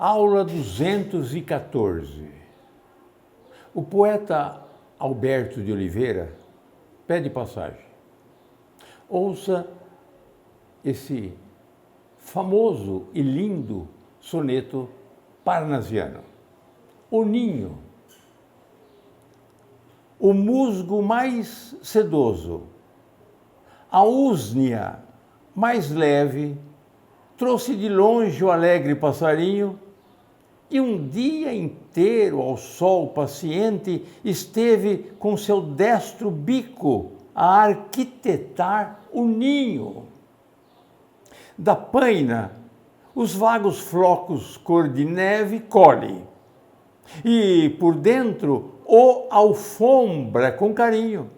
Aula 214. O poeta Alberto de Oliveira pede passagem. Ouça esse famoso e lindo soneto parnasiano. O ninho, o musgo mais sedoso, a úsnea mais leve, trouxe de longe o alegre passarinho, e um dia inteiro ao sol paciente esteve com seu destro bico a arquitetar o ninho. Da paina, os vagos flocos cor de neve colhe, e por dentro o alfombra com carinho.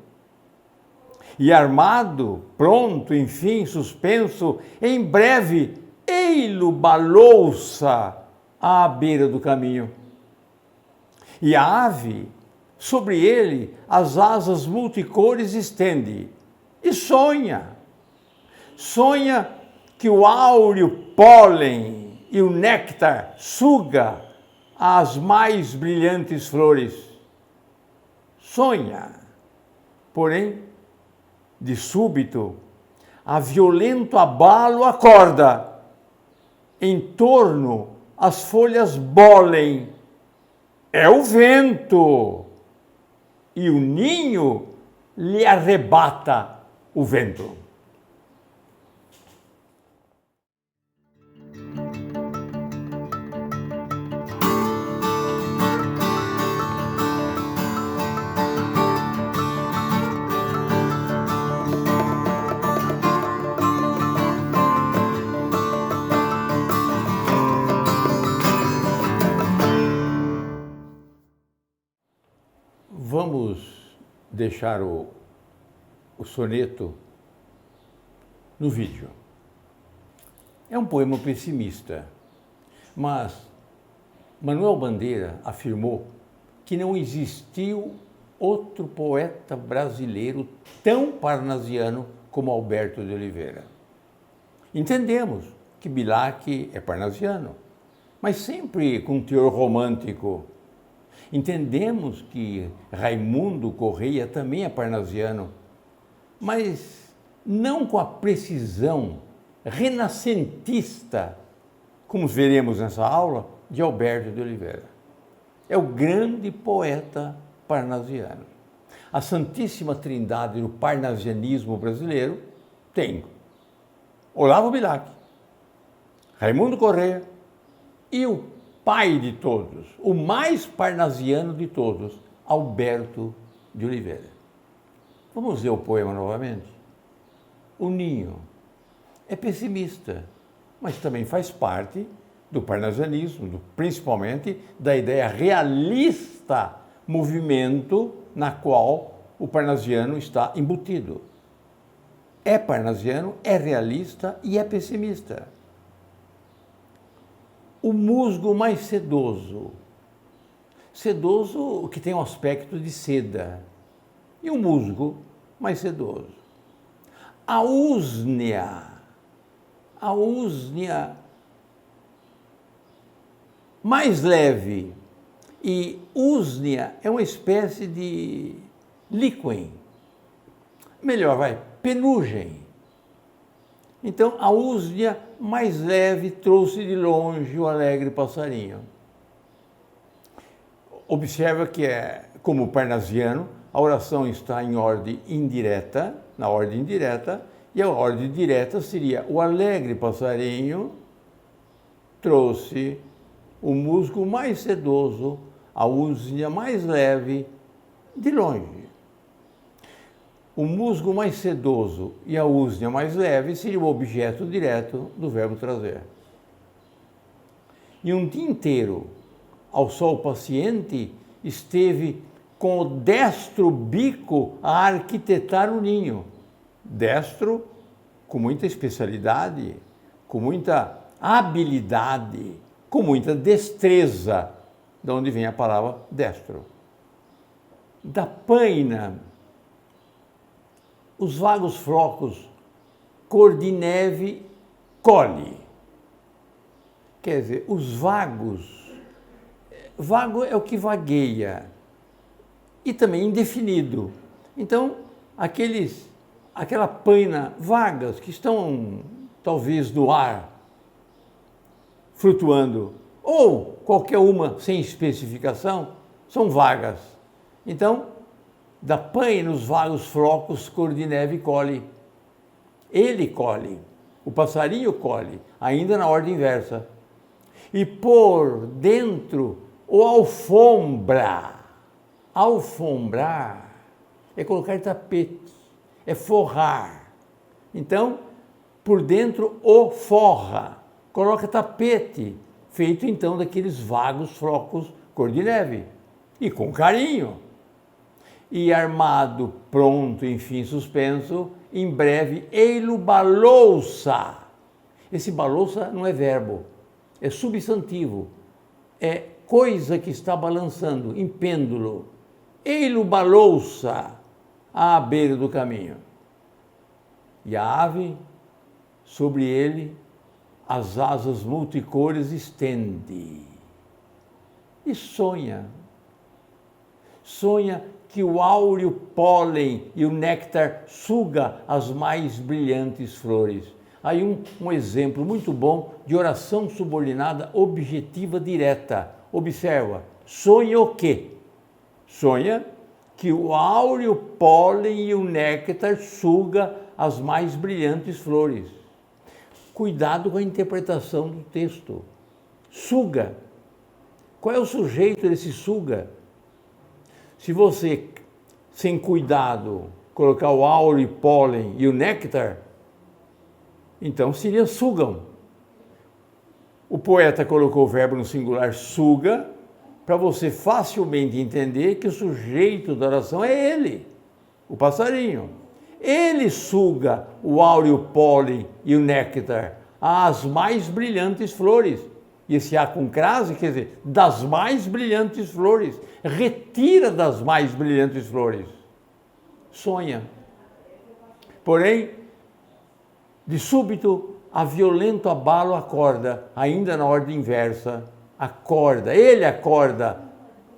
E armado, pronto, enfim, suspenso, em breve, ei-lo balouça à beira do caminho. E a ave, sobre ele, as asas multicores estende e sonha. Sonha que o áureo pólen e o néctar suga as mais brilhantes flores. Sonha, porém, de súbito, a violento abalo acorda. Em torno as folhas bolem. É o vento. E o ninho lhe arrebata o vento. Vamos deixar o soneto no vídeo. É um poema pessimista, mas Manuel Bandeira afirmou que não existiu outro poeta brasileiro tão parnasiano como Alberto de Oliveira. Entendemos que Bilac é parnasiano, mas sempre com teor romântico. Entendemos que Raimundo Correia também é parnasiano, mas não com a precisão renascentista, como veremos nessa aula, de Alberto de Oliveira. É o grande poeta parnasiano. A Santíssima Trindade do parnasianismo brasileiro tem Olavo Bilac, Raimundo Correia e o pai de todos, o mais parnasiano de todos, Alberto de Oliveira. Vamos ler o poema novamente? O ninho é pessimista, mas também faz parte do parnasianismo, principalmente da ideia realista, movimento na qual o parnasiano está embutido. É parnasiano, é realista e é pessimista. O musgo mais sedoso. Sedoso que tem um aspecto de seda. E o musgo mais sedoso. A úsnea. A úsnea mais leve. E úsnea é uma espécie de líquen. Melhor, penugem. Então, a úsnea mais leve trouxe de longe o alegre passarinho. Observa que como parnasiano, a oração está em ordem indireta, na ordem indireta, e a ordem direta seria o alegre passarinho trouxe o musgo mais sedoso, a úsnea mais leve, de longe. O musgo mais sedoso e a úsnea mais leve seria o objeto direto do verbo trazer. E um dia inteiro, ao sol paciente, esteve com o destro bico a arquitetar o ninho. Destro com muita especialidade, com muita habilidade, com muita destreza, de onde vem a palavra destro. Da paina, os vagos flocos, cor de neve, colhe. Quer dizer, os vagos, vago é o que vagueia e também indefinido. Então, aquela paina vagas que estão talvez no ar, flutuando, ou qualquer uma sem especificação, são vagas. Então, da paina os vagos flocos cor de neve colhe. Ele colhe, o passarinho colhe, ainda na ordem inversa. E por dentro o alfombra. Alfombrar é colocar tapete, é forrar. Então, por dentro o forra, coloca tapete, feito então daqueles vagos flocos cor de neve, e com carinho. E armado, pronto, enfim, suspenso, em breve, ei-lo balouça. Esse balouça não é verbo, é substantivo, é coisa que está balançando, em pêndulo. Ei-lo balouça à beira do caminho. E a ave, sobre ele, as asas multicores estende. E sonha. Sonha que o áureo pólen e o néctar suga as mais brilhantes flores. Aí um exemplo muito bom de oração subordinada objetiva direta. Observa, sonha o quê? Sonha que o áureo pólen e o néctar suga as mais brilhantes flores. Cuidado com a interpretação do texto. Suga. Qual é o sujeito desse suga? Se você, sem cuidado, colocar o áureo, pólen e o néctar, então seria sugam. O poeta colocou o verbo no singular suga, para você facilmente entender que o sujeito da oração é ele, o passarinho. Ele suga o áureo, pólen e o néctar, as mais brilhantes flores. E esse A com crase quer dizer, das mais brilhantes flores. Retira das mais brilhantes flores. Sonha. Porém, de súbito, a violento abalo acorda, ainda na ordem inversa. Acorda, ele acorda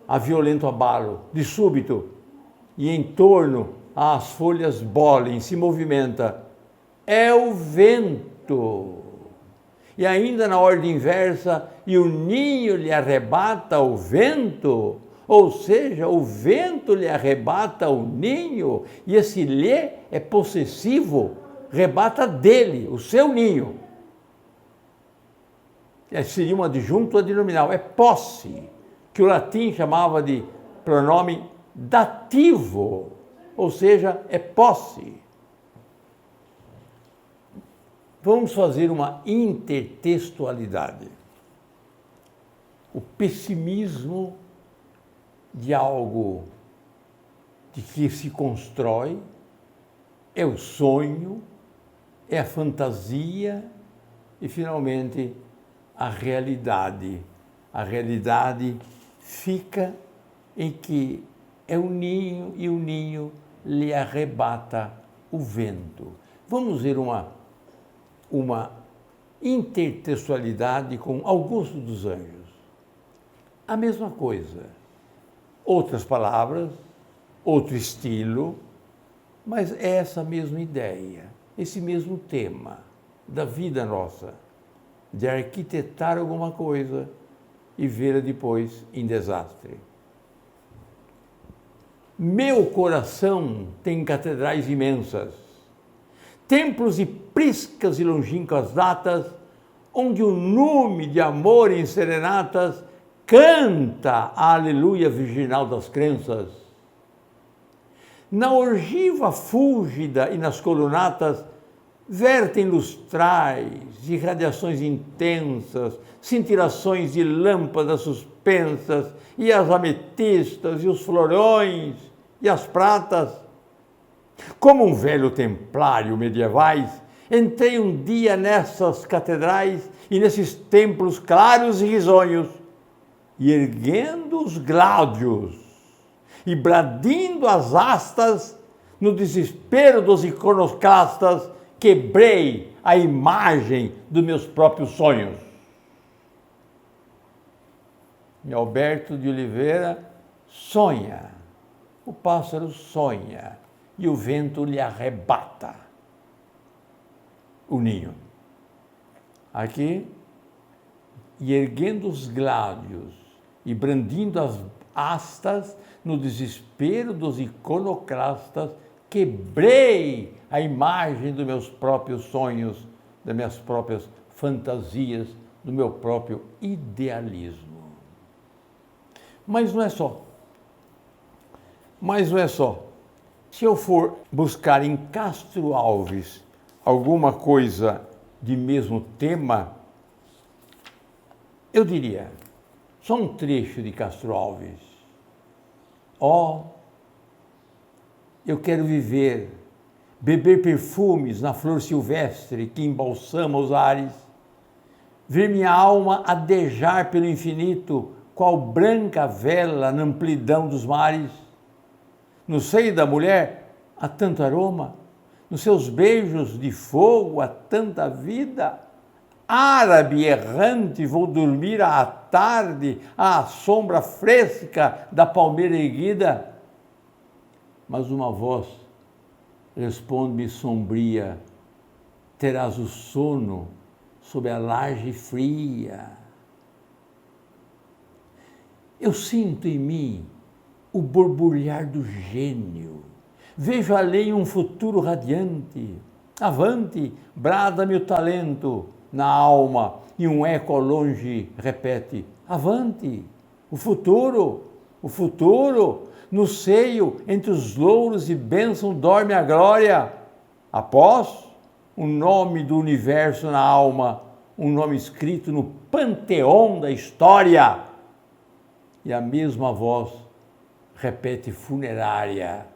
a violento abalo, de súbito. E em torno as folhas bolem, se movimenta. É o vento. E ainda na ordem inversa, e o ninho lhe arrebata o vento, ou seja, o vento lhe arrebata o ninho, e esse lhe é possessivo, arrebata dele, o seu ninho. Seria um adjunto adnominal, é posse, que o latim chamava de pronome dativo, ou seja, é posse. Vamos fazer uma intertextualidade. O pessimismo de algo de que se constrói é o sonho, é a fantasia e, finalmente, a realidade. A realidade fica em que é o ninho e o ninho lhe arrebata o vento. Vamos ver uma intertextualidade com Augusto dos Anjos. A mesma coisa, outras palavras, outro estilo, mas é essa mesma ideia, esse mesmo tema da vida nossa, de arquitetar alguma coisa e vê-la depois em desastre. Meu coração tem catedrais imensas, templos e priscas e longínquas datas, onde o nume de amor em serenatas canta a aleluia virginal das crenças. Na orgiva fúlgida e nas colunatas vertem lustrais e radiações intensas, cintilações de lâmpadas suspensas, e as ametistas e os florões e as pratas. Como um velho templário medievais, entrei um dia nessas catedrais e nesses templos claros e risonhos, e erguendo os gláudios e bradindo as astas, no desespero dos iconoclastas, quebrei a imagem dos meus próprios sonhos. E Alberto de Oliveira sonha. O pássaro sonha e o vento lhe arrebata o ninho. Aqui, e erguendo os gládios e brandindo as astas, no desespero dos iconoclastas, quebrei a imagem dos meus próprios sonhos, das minhas próprias fantasias, do meu próprio idealismo. Mas não é só. Se eu for buscar em Castro Alves alguma coisa de mesmo tema, eu diria, só um trecho de Castro Alves. Eu quero viver, beber perfumes na flor silvestre que embalsama os ares, ver minha alma adejar pelo infinito, qual branca vela na amplidão dos mares. No seio da mulher há tanto aroma, nos seus beijos de fogo há tanta vida. Árabe errante, vou dormir à tarde, à sombra fresca da palmeira erguida. Mas uma voz responde-me sombria: terás o sono sob a laje fria. Eu sinto em mim o borbulhar do gênio, vejo além um futuro radiante. Avante, brada-me o talento na alma, e um eco ao longe repete: avante, o futuro, no seio, entre os louros e bênção dorme a glória. Após, o nome do universo na alma, um nome escrito no panteão da história. E a mesma voz repete funerária: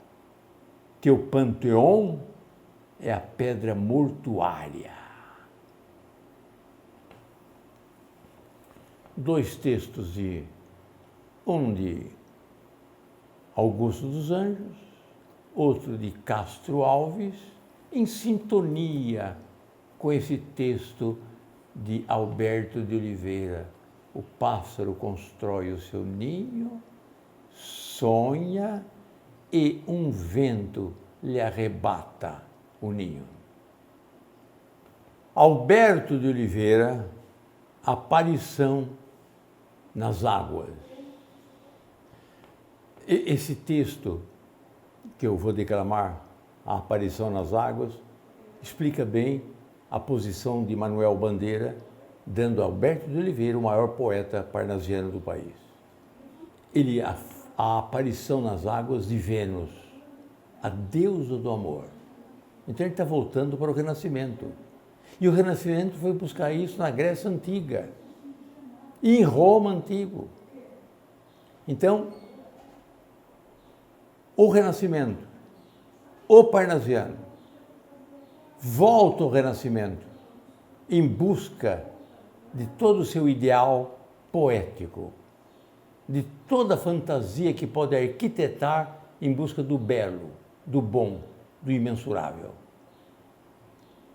teu panteão é a pedra mortuária. Dois textos um de Augusto dos Anjos, outro de Castro Alves, em sintonia com esse texto de Alberto de Oliveira. O pássaro constrói o seu ninho, sonha e um vento lhe arrebata o ninho. Alberto de Oliveira, aparição nas águas. Esse texto que eu vou declamar, a aparição nas águas, explica bem a posição de Manuel Bandeira, dando a Alberto de Oliveira o maior poeta parnasiano do país. A aparição nas águas de Vênus, a deusa do amor. Então ele está voltando para o Renascimento. E o Renascimento foi buscar isso na Grécia Antiga e em Roma Antigo. Então, o Renascimento, o parnasiano, volta ao Renascimento em busca de todo o seu ideal poético, de toda a fantasia que pode arquitetar em busca do belo, do bom, do imensurável.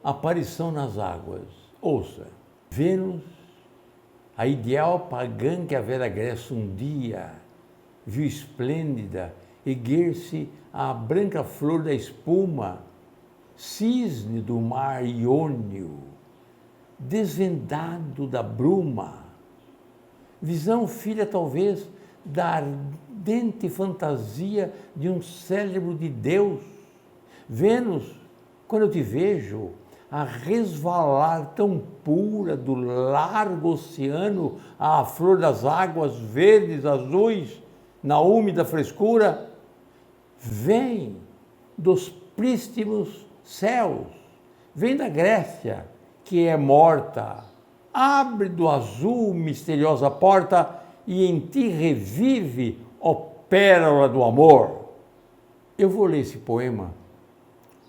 Aparição nas águas. Ouça, Vênus, a ideal pagã que a velha Grécia um dia viu esplêndida erguer-se à branca flor da espuma, cisne do mar Iônio, desvendado da bruma, visão filha talvez da ardente fantasia de um cérebro de Deus. Vênus, quando eu te vejo a resvalar tão pura do largo oceano à flor das águas verdes, azuis, na úmida frescura, vem dos prístinos céus, vem da Grécia, que é morta, abre do azul misteriosa porta e em ti revive, ó pérola do amor. Eu vou ler esse poema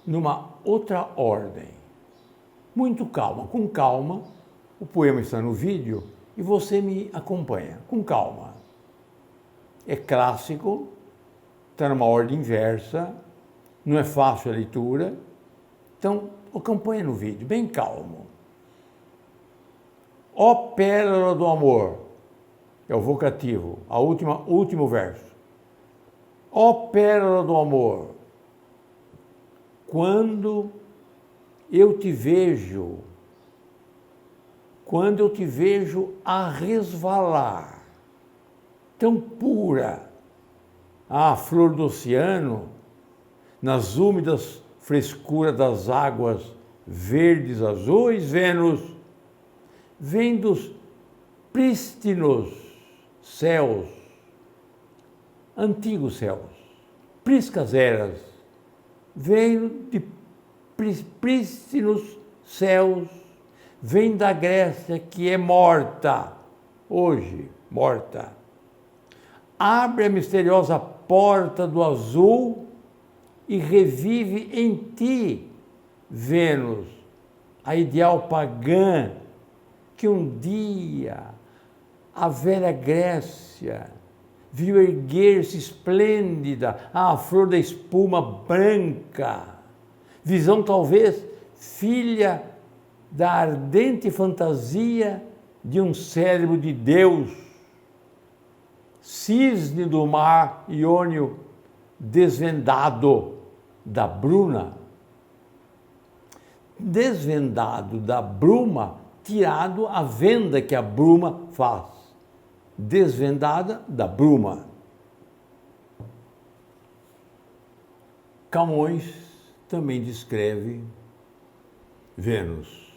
numa outra ordem, muito calma, com calma. O poema está no vídeo e você me acompanha, com calma. É clássico, está numa ordem inversa, não é fácil a leitura, então acompanha no vídeo, bem calmo. Ó pérola do amor, É o vocativo, último verso. Ó pérola do amor, quando eu te vejo a resvalar, tão pura, a flor do oceano, nas úmidas frescuras das águas verdes azuis, Vênus, vem dos prístinos céus, antigos céus, priscas eras, vem de prístinos céus, vem da Grécia que é morta, hoje morta. Abre a misteriosa porta do azul e revive em ti, Vênus, a ideal pagã que um dia a velha Grécia viu erguer-se esplêndida à flor da espuma branca, visão talvez filha da ardente fantasia de um cérebro de Deus, cisne do mar Iônio desvendado da bruma, tirado a venda que a bruma faz, desvendada da bruma. Camões também descreve Vênus.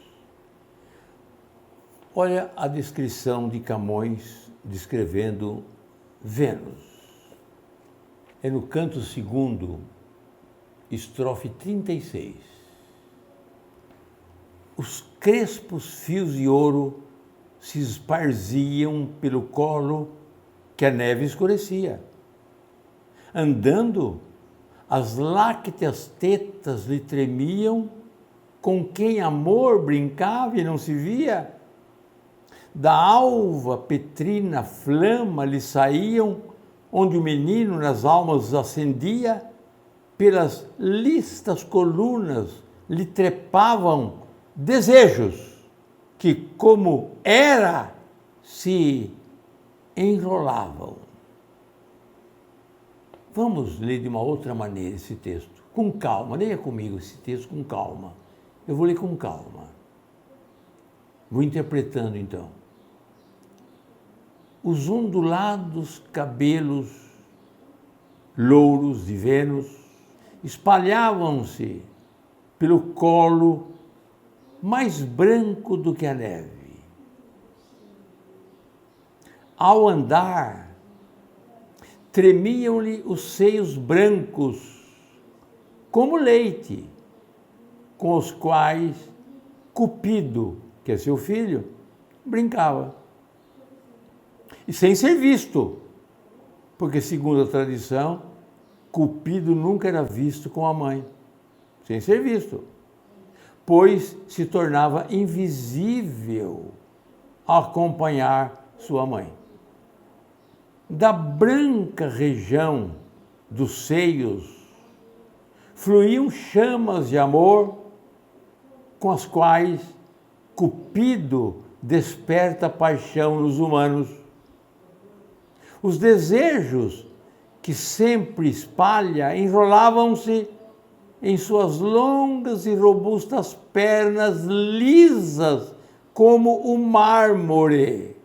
Olha a descrição de Camões descrevendo Vênus. É no canto 2º, estrofe 36. Os crespos fios de ouro se esparziam pelo colo que a neve escurecia. Andando, as lácteas tetas lhe tremiam, com quem amor brincava e não se via. Da alva petrina flama lhe saíam, onde o menino nas almas acendia, pelas listas colunas lhe trepavam desejos que, como era, se enrolavam. Vamos ler de uma outra maneira esse texto, com calma. Leia comigo esse texto com calma. Eu vou ler com calma. Vou interpretando então. Os ondulados cabelos louros de Vênus espalhavam-se pelo colo mais branco do que a neve. Ao andar, tremiam-lhe os seios brancos, como leite, com os quais Cupido, que é seu filho, brincava. E sem ser visto, porque, segundo a tradição, Cupido nunca era visto com a mãe, sem ser visto, pois se tornava invisível ao acompanhar sua mãe. Da branca região dos seios fluíam chamas de amor com as quais Cupido desperta paixão nos humanos. Os desejos que sempre espalha enrolavam-se em suas longas e robustas pernas lisas como o mármore,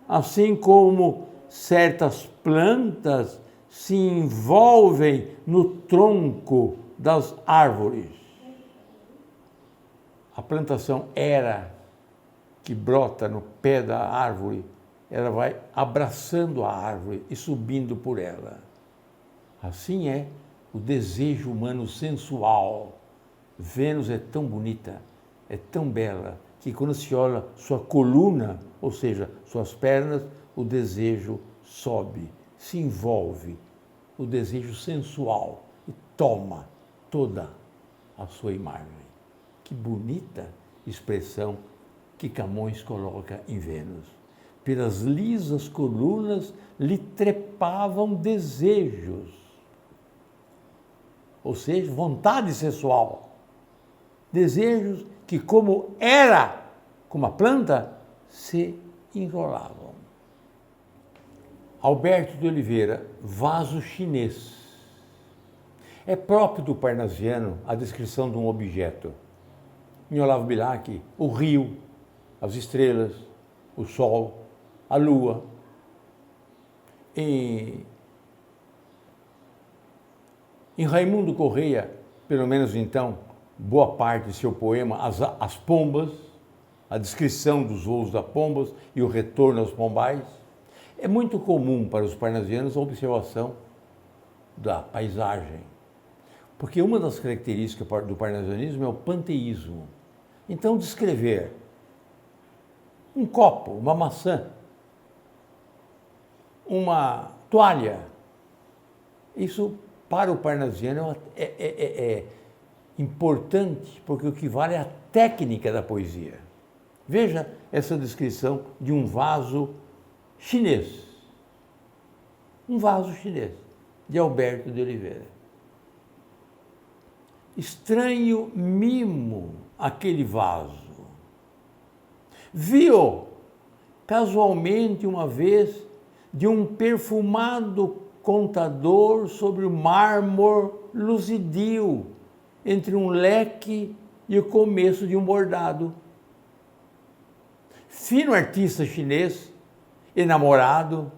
assim como certas plantas se envolvem no tronco das árvores. A plantação era que brota no pé da árvore, ela vai abraçando a árvore e subindo por ela. Assim é o desejo humano sensual. Vênus é tão bonita, é tão bela, que quando se olha sua coluna, ou seja, suas pernas, o desejo sobe, se envolve, o desejo sensual e toma toda a sua imagem. Que bonita expressão que Camões coloca em Vênus. Pelas lisas colunas lhe trepavam desejos, ou seja, vontade sexual. Desejos que, como era, como a planta, se enrolavam. Alberto de Oliveira, vaso chinês. É próprio do parnasiano a descrição de um objeto. Em Olavo Bilac, o rio, as estrelas, o sol, a lua. Em Raimundo Correia, pelo menos então, boa parte de seu poema, as pombas, a descrição dos voos das pombas e o retorno aos pombais. É muito comum para os parnasianos a observação da paisagem, porque uma das características do parnasianismo é o panteísmo. Então, descrever um copo, uma maçã, uma toalha, isso para o parnasiano é importante, porque o que vale é a técnica da poesia. Veja essa descrição de um vaso chinês. Um vaso chinês, de Alberto de Oliveira. Estranho mimo aquele vaso. Vi-o casualmente uma vez de um perfumado contador sobre o mármore luzidio, entre um leque e o começo de um bordado. Fino artista chinês, enamorado,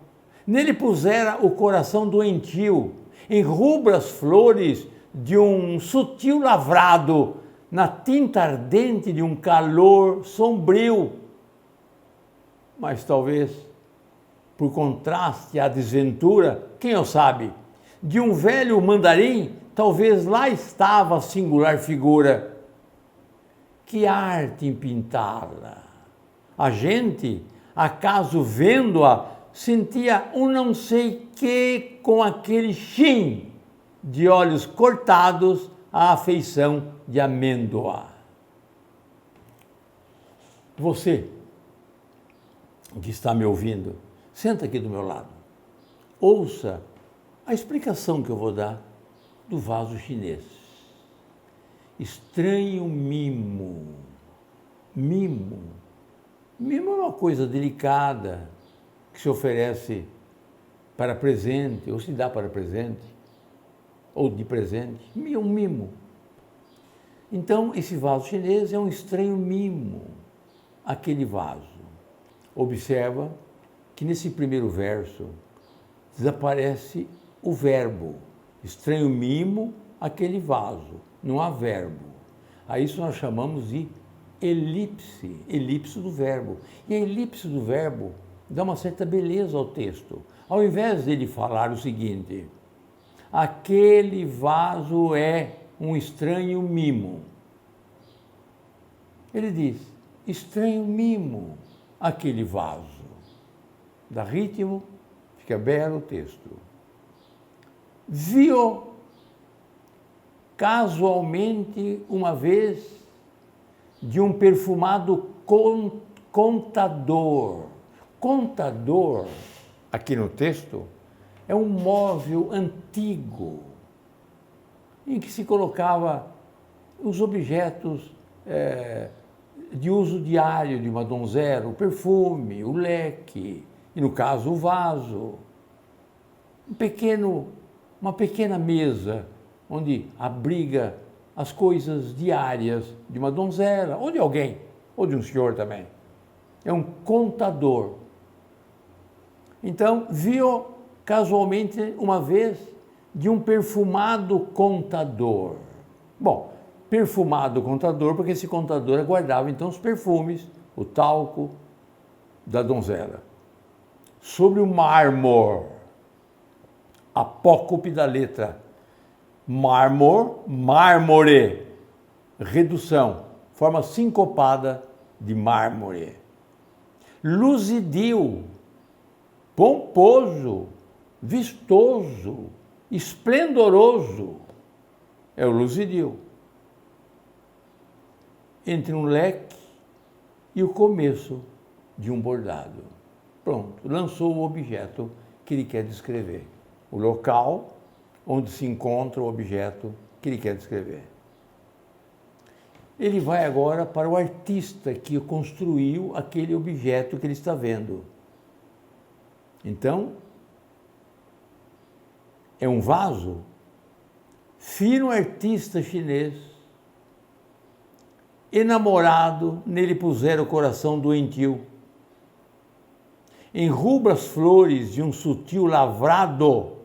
nele pusera o coração doentio, em rubras flores de um sutil lavrado, na tinta ardente de um calor sombrio. Mas talvez, por contraste à desventura, quem o sabe, de um velho mandarim, talvez lá estava a singular figura. Que arte em pintá-la! A gente, acaso vendo-a, sentia um não sei que com aquele chin de olhos cortados à afeição de amêndoa. Você que está me ouvindo, senta aqui do meu lado. Ouça a explicação que eu vou dar do vaso chinês. Estranho mimo. Mimo. Mimo é uma coisa delicada que se oferece para presente, ou se dá para presente, ou de presente. É um mimo. Então, esse vaso chinês é um estranho mimo, aquele vaso. Observa que nesse primeiro verso desaparece o verbo. Estranho mimo, aquele vaso. Não há verbo. A isso nós chamamos de elipse, elipse do verbo. E a elipse do verbo dá uma certa beleza ao texto. Ao invés dele falar o seguinte: aquele vaso é um estranho mimo. Ele diz: estranho mimo, aquele vaso. Dá ritmo, fica belo o texto. Vi-o casualmente uma vez de um perfumado contador. Contador, aqui no texto, é um móvel antigo em que se colocava os objetos de uso diário de uma donzela, o perfume, o leque, e no caso o vaso. Uma pequena mesa onde abriga as coisas diárias de uma donzela, ou de alguém, ou de um senhor também. É um contador. Então, viu casualmente uma vez de um perfumado contador. Bom, perfumado contador, porque esse contador guardava então os perfumes, o talco da donzela. Sobre o mármore, apócope da letra mármore, redução, forma sincopada de mármore. Luzidio, pomposo, vistoso, esplendoroso, é o luzidio. Entre um leque e o começo de um bordado. Pronto, lançou o objeto que ele quer descrever. O local onde se encontra o objeto que ele quer descrever. Ele vai agora para o artista que construiu aquele objeto que ele está vendo. Então, é um vaso, fino artista chinês, enamorado, nele puseram o coração doentio. Enrubra as flores de um sutil lavrado,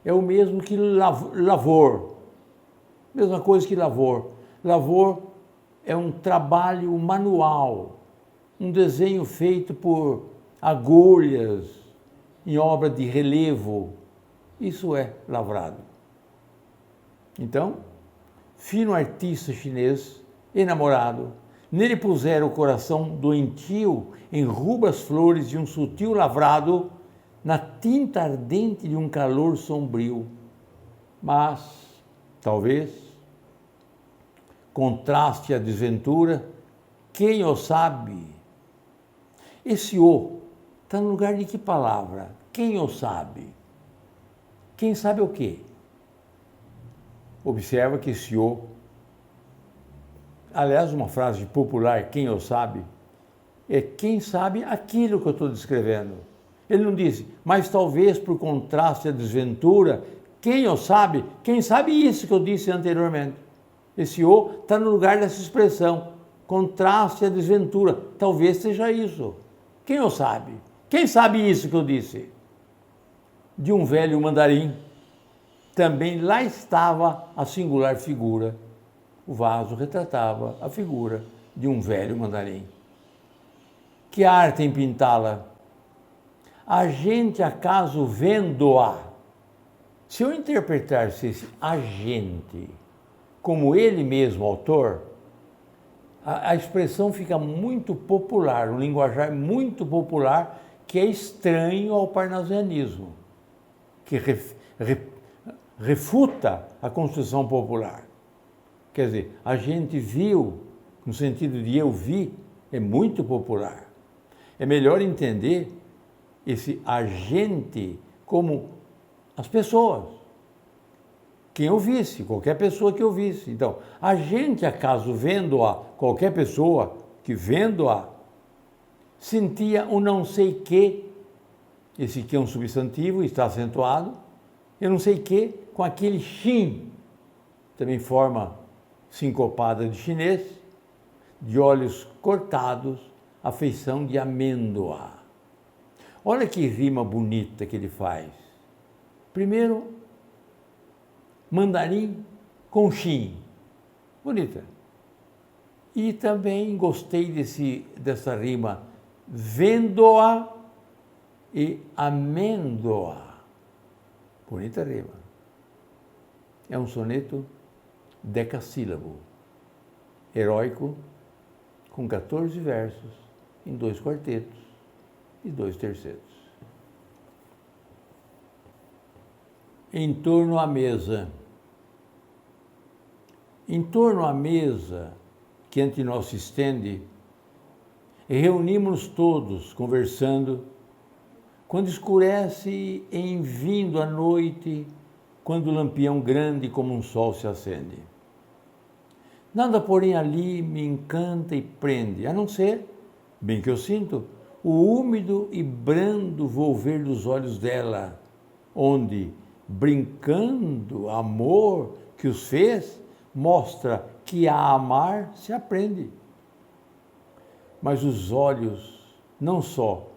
é o mesmo que lavor, mesma coisa que lavor. Lavor é um trabalho manual, um desenho feito por agulhas em obra de relevo, isso é lavrado. Então, fino artista chinês, enamorado, nele puseram o coração doentio em rubras flores de um sutil lavrado, na tinta ardente de um calor sombrio. Mas, talvez, contraste a desventura, quem o sabe? Esse o está no lugar de que palavra? Quem o sabe? Quem sabe o quê? Observa que esse o, aliás, uma frase popular, quem o sabe, é quem sabe aquilo que eu estou descrevendo. Ele não disse, mas talvez por contraste à desventura, quem o sabe? Quem sabe isso que eu disse anteriormente. Esse o está no lugar dessa expressão, contraste à desventura, talvez seja isso. Quem o sabe? Quem sabe isso que eu disse? De um velho mandarim, também lá estava a singular figura. O vaso retratava a figura de um velho mandarim. Que arte em pintá-la? A gente acaso vendo-a? Se eu interpretasse esse agente como ele mesmo, autor, a expressão fica muito popular, um linguajar muito popular que é estranho ao parnasianismo, que refuta a construção popular. Quer dizer, a gente viu, no sentido de eu vi, é muito popular. É melhor entender esse agente como as pessoas. Quem eu visse, qualquer pessoa que eu visse. Então, a gente, acaso vendo-a, qualquer pessoa que vendo-a, sentia um não sei que, esse que é um substantivo, está acentuado, eu não sei que, com aquele xin, também forma sincopada de chinês, de olhos cortados, a feição de amêndoa. Olha que rima bonita que ele faz. Primeiro, mandarim com xin. Bonita. E também gostei dessa rima, vendo-a e amêndoa. Bonita rima. É um soneto decassílabo, heróico, com 14 versos, em 2 quartetos e 2 tercetos. Em torno à mesa. Em torno à mesa que ante nós se estende, reunimos-nos todos conversando, quando escurece em vindo a noite, quando o lampião grande como um sol se acende. Nada, porém, ali me encanta e prende, a não ser, bem que eu sinto, o úmido e brando volver dos olhos dela, onde, brincando, amor que os fez, mostra que a amar se aprende. Mas os olhos, não só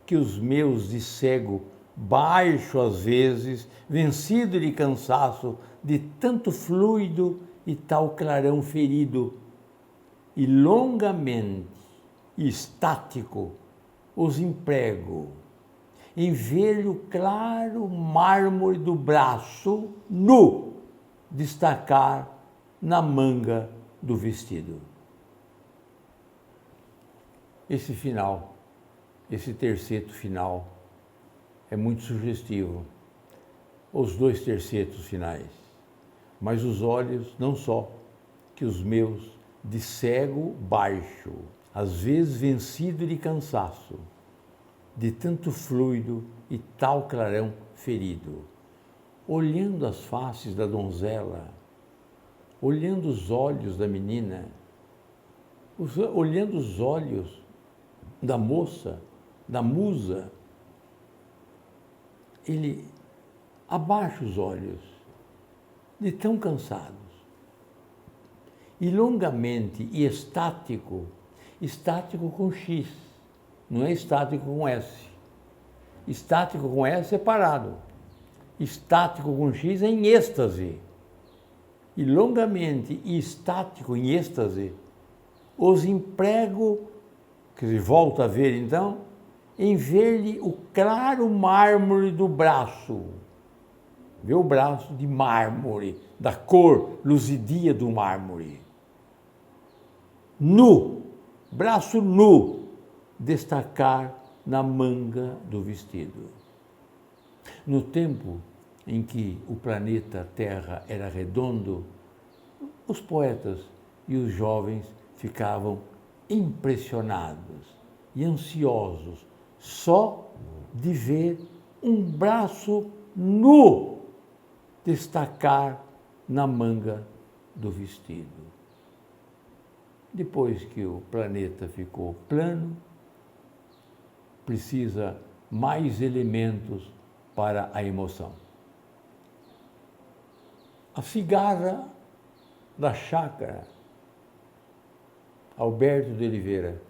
que os meus de cego, baixo às vezes, vencido de cansaço, de tanto fluido e tal clarão ferido, e longamente, estático, os emprego, em velho claro mármore do braço, nu, destacar na manga do vestido. Esse final, esse terceto final, é muito sugestivo. Os 2 tercetos finais. Mas os olhos, não só que os meus, de cego baixo, às vezes vencido de cansaço, de tanto fluido e tal clarão ferido, olhando as faces da donzela, olhando os olhos da menina, olhando os olhos da moça, da musa, ele abaixa os olhos, de tão cansados, e longamente e estático, estático com X, não é estático com S. Estático com S é parado, estático com X é em êxtase. E longamente e estático em êxtase, os emprego, que se volta a ver então, em ver-lhe o claro mármore do braço. Vê o braço de mármore, da cor luzidia do mármore. Nu, braço nu, destacar na manga do vestido. No tempo em que o planeta Terra era redondo, os poetas e os jovens ficavam impressionados e ansiosos só de ver um braço nu destacar na manga do vestido. Depois que o planeta ficou plano, precisa mais elementos para a emoção. A cigarra da chácara, Alberto de Oliveira,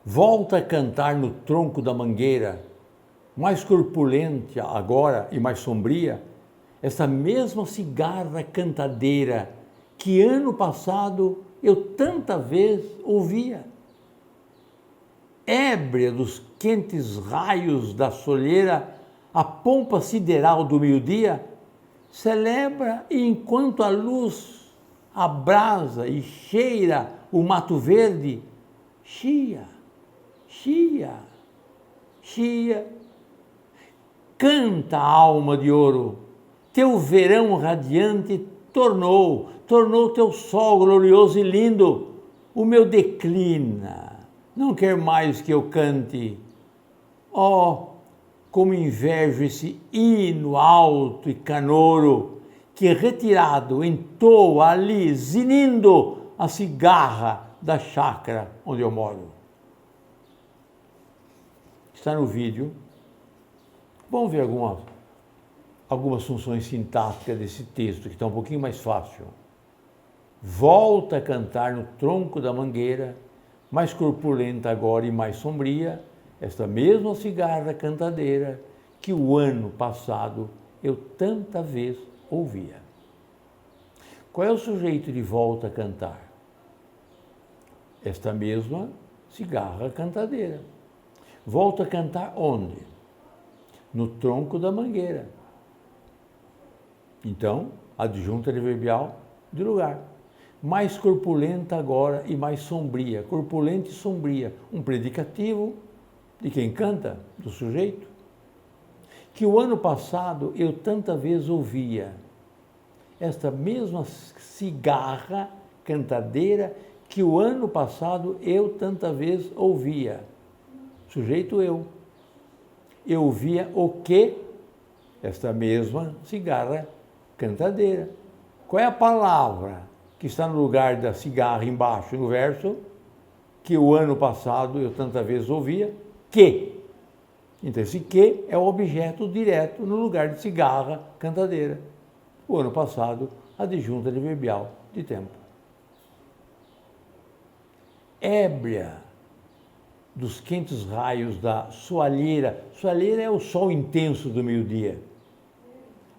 volta a cantar no tronco da mangueira, mais corpulenta agora e mais sombria, essa mesma cigarra cantadeira que ano passado eu tanta vez ouvia. Ébria dos quentes raios da soleira, a pompa sideral do meio-dia celebra e enquanto a luz abrasa e cheira o mato verde, chia, chia, chia, canta a alma de ouro, teu verão radiante tornou teu sol glorioso e lindo, o meu declina, não quer mais que eu cante. Oh, como invejo esse hino alto e canoro, que retirado entoa ali, zinindo a cigarra da chácara onde eu moro. Está no vídeo. Vamos ver algumas funções sintáticas desse texto, que está um pouquinho mais fácil. Volta a cantar no tronco da mangueira, mais corpulenta agora e mais sombria, esta mesma cigarra cantadeira que o ano passado eu tanta vez ouvia. Qual é o sujeito de volta a cantar? Esta mesma cigarra cantadeira. Volta a cantar onde? No tronco da mangueira. Então, adjunta adverbial de lugar. Mais corpulenta agora e mais sombria. Corpulenta e sombria. Um predicativo de quem canta, do sujeito. Que o ano passado eu tanta vez ouvia. Esta mesma cigarra cantadeira que o ano passado eu tanta vez ouvia. Sujeito eu. Eu ouvia o quê? Esta mesma cigarra cantadeira. Qual é a palavra que está no lugar da cigarra embaixo no verso? Que o ano passado eu tanta vez ouvia. Que. Então esse que é o objeto direto no lugar de cigarra cantadeira. O ano passado, adjunta adverbial de tempo. Ébria dos quentes raios da soalheira. Soalheira é o sol intenso do meio-dia.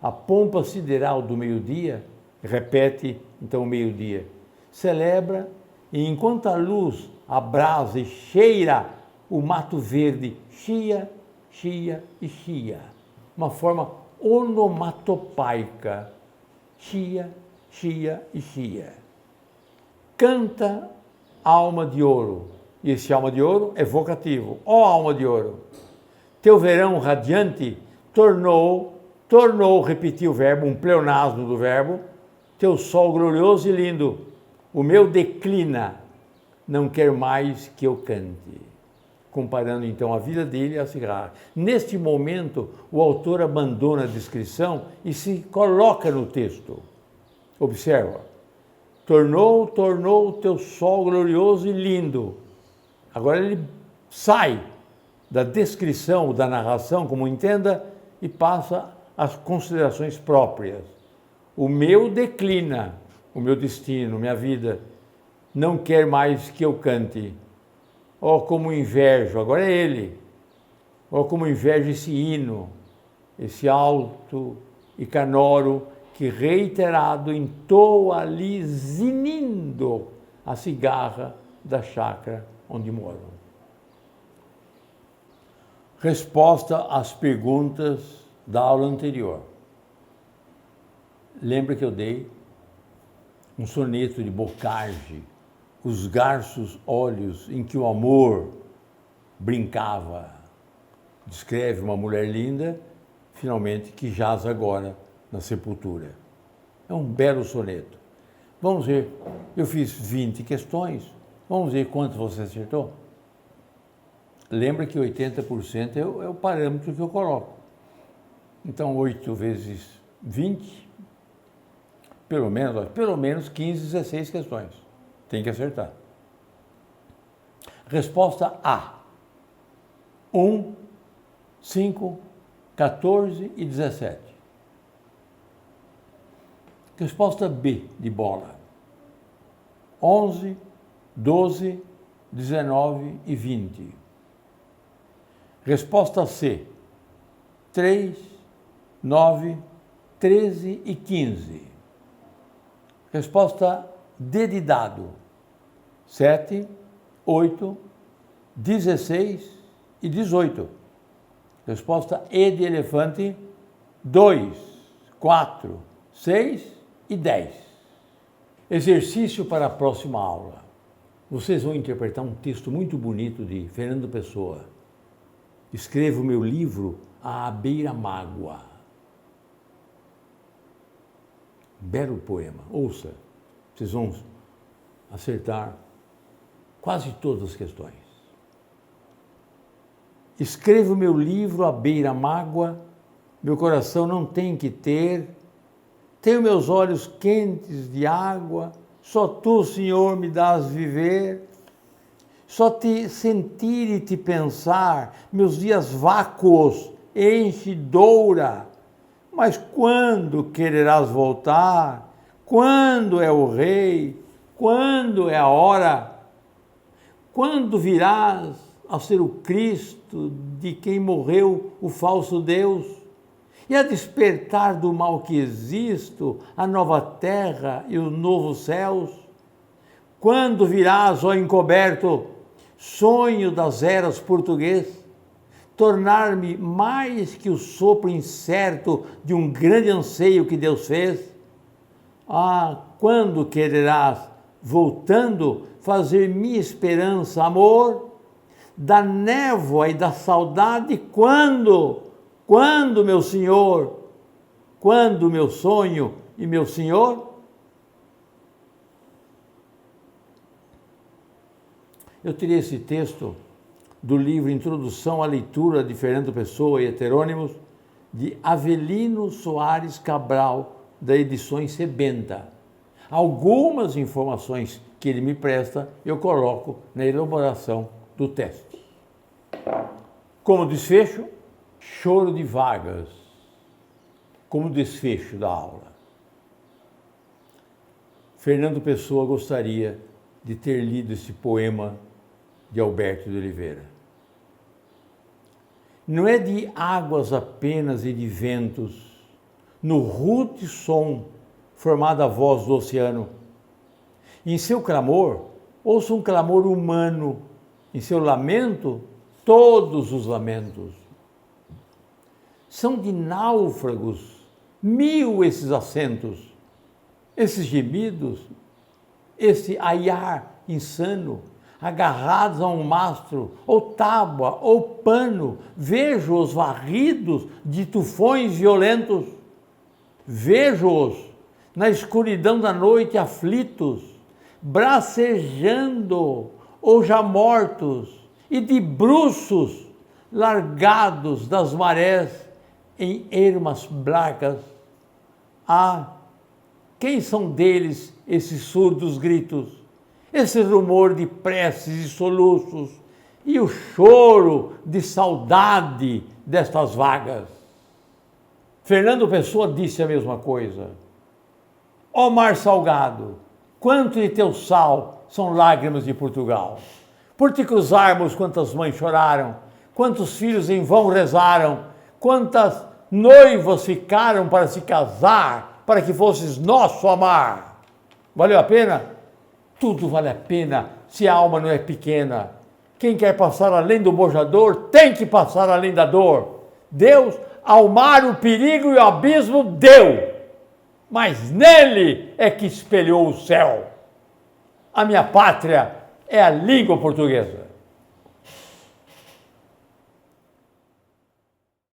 A pompa sideral do meio-dia, repete então o meio-dia, celebra e enquanto a luz abrasa e cheira o mato verde, chia, chia e chia. Uma forma onomatopaica. Chia, chia e chia. Canta alma de ouro. E esse alma de ouro é vocativo. Ó alma de ouro. Teu verão radiante tornou, repetir o verbo, um pleonasmo do verbo, teu sol glorioso e lindo. O meu declina, não quer mais que eu cante. Comparando então a vida dele à cigarra. Neste momento, o autor abandona a descrição e se coloca no texto. Observa. Tornou teu sol glorioso e lindo. Agora ele sai da descrição, da narração, como entenda, e passa às considerações próprias. O meu declina, o meu destino, minha vida, não quer mais que eu cante. Oh, como invejo, agora é ele. Oh, como invejo esse hino, esse alto e canoro que reiterado entoa ali, zinindo a cigarra da chácara onde moro. Resposta às perguntas da aula anterior. Lembra que eu dei um soneto de Bocage, os garços olhos em que o amor brincava. Descreve uma mulher linda, finalmente, que jaz agora na sepultura. É um belo soneto. Vamos ver, eu fiz 20 questões, vamos ver quanto você acertou? Lembra que 80% é o parâmetro que eu coloco. Então, 8 vezes 20, pelo menos 15, 16 questões. Tem que acertar. Resposta A. 1, 5, 14 e 17. Resposta B, de bola. 11, 12, 19 e 20. Resposta C. 3, 9, 13 e 15. Resposta D de dado. 7, 8, 16 e 18. Resposta E de elefante. 2, 4, 6 e 10. Exercício para a próxima aula. Vocês vão interpretar um texto muito bonito de Fernando Pessoa. Escrevo meu livro À Beira-Mágoa. Belo poema. Ouça, vocês vão acertar quase todas as questões. Escrevo meu livro à beira-mágoa, meu coração não tem que ter, tenho meus olhos quentes de água, só tu, Senhor, me dás viver, só te sentir e te pensar, meus dias vácuos enche doura, mas quando quererás voltar? Quando é o rei? Quando é a hora? Quando virás a ser o Cristo de quem morreu o falso Deus? E a despertar do mal que existo, a nova terra e os novos céus? Quando virás, ó encoberto, sonho das eras português, tornar-me mais que o sopro incerto de um grande anseio que Deus fez? Ah, quando quererás, voltando, fazer minha esperança amor? Da névoa e da saudade, quando? Quando, meu Senhor? Quando, meu sonho e meu Senhor? Eu tirei esse texto do livro Introdução à Leitura de Fernando Pessoa e Heterônimos, de Avelino Soares Cabral, da Edições Sebenta. Algumas informações que ele me presta, eu coloco na elaboração do teste. Como desfecho, choro de vagas, como desfecho da aula. Fernando Pessoa gostaria de ter lido esse poema de Alberto de Oliveira. Não é de águas apenas e de ventos, no rude som formada a voz do oceano. Em seu clamor, ouça um clamor humano, em seu lamento, todos os lamentos. São de náufragos 1000 esses acentos, esses gemidos, esse aiar insano, agarrados a um mastro, ou tábua, ou pano, vejo-os varridos de tufões violentos, vejo-os na escuridão da noite aflitos, bracejando ou já mortos, e de bruços largados das marés em ermas bracas. Ah, quem são deles esses surdos gritos? Esse rumor de preces e soluços, e o choro de saudade destas vagas. Fernando Pessoa disse a mesma coisa. Ó mar salgado, quanto de teu sal são lágrimas de Portugal. Por te cruzarmos, quantas mães choraram, quantos filhos em vão rezaram, quantas noivas ficaram para se casar, para que fosses nosso amar. Valeu a pena? Tudo vale a pena se a alma não é pequena. Quem quer passar além do bojador tem que passar além da dor. Deus, ao mar o perigo e o abismo deu, mas nele é que espelhou o céu. A minha pátria é a língua portuguesa.